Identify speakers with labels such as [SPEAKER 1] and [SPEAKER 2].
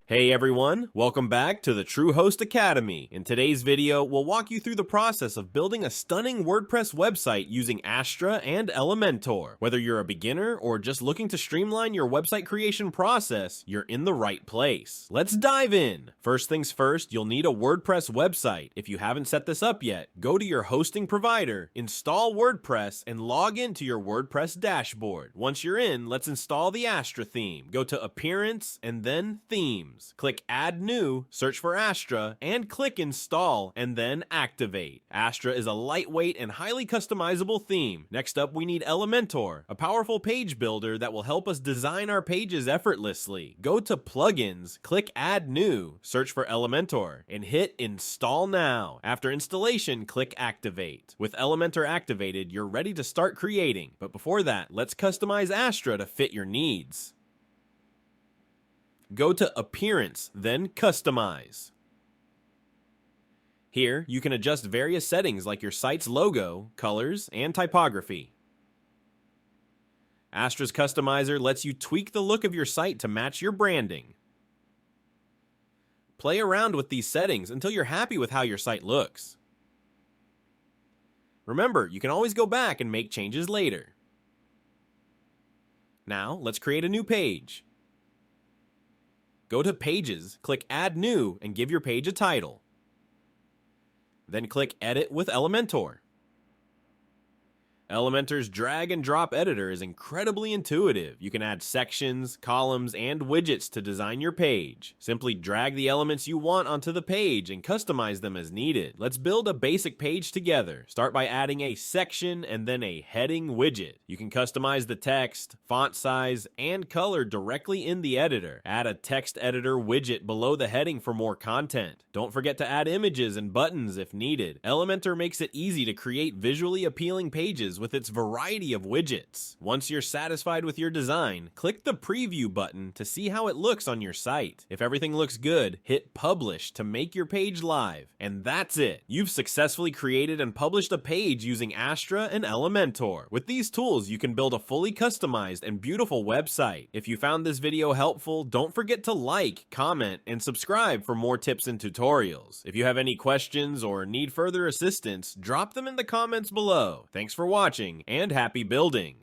[SPEAKER 1] Hey everyone, welcome back to the True Host Academy. In today's video, we'll walk you through the process of building a stunning WordPress website using Astra and Elementor. Whether you're a beginner or just looking to streamline your website creation process, you're in the right place. Let's dive in. First things first, you'll need a WordPress website. If you haven't set this up yet, go to your hosting provider, install WordPress, and log into your WordPress dashboard. Once you're in, let's install the Astra theme. Go to Appearance and then Themes. Click Add New, search for Astra, and click Install, and then Activate. Astra is a lightweight and highly customizable theme. Next up, we need Elementor, a powerful page builder that will help us design our pages effortlessly. Go to Plugins, click Add New, search for Elementor, and hit Install Now. After installation, click Activate. With Elementor activated, you're ready to start creating. But before that, let's customize Astra to fit your needs. Go to Appearance, then Customize. Here, you can adjust various settings like your site's logo, colors, and typography. Astra's Customizer lets you tweak the look of your site to match your branding. Play around with these settings until you're happy with how your site looks. Remember, you can always go back and make changes later. Now, let's create a new page. Go to Pages, click Add New, and give your page a title. Then click Edit with Elementor. Elementor's drag and drop editor is incredibly intuitive. You can add sections, columns, and widgets to design your page. Simply drag the elements you want onto the page and customize them as needed. Let's build a basic page together. Start by adding a section and then a heading widget. You can customize the text, font size, and color directly in the editor. Add a text editor widget below the heading for more content. Don't forget to add images and buttons if needed. Elementor makes it easy to create visually appealing pages with its variety of widgets. Once you're satisfied with your design, click the preview button to see how it looks on your site. If everything looks good, hit publish to make your page live. And that's it. You've successfully created and published a page using Astra and Elementor. With these tools, you can build a fully customized and beautiful website. If you found this video helpful, don't forget to like, comment, and subscribe for more tips and tutorials. If you have any questions or need further assistance, drop them in the comments below. Thanks for watching and happy building!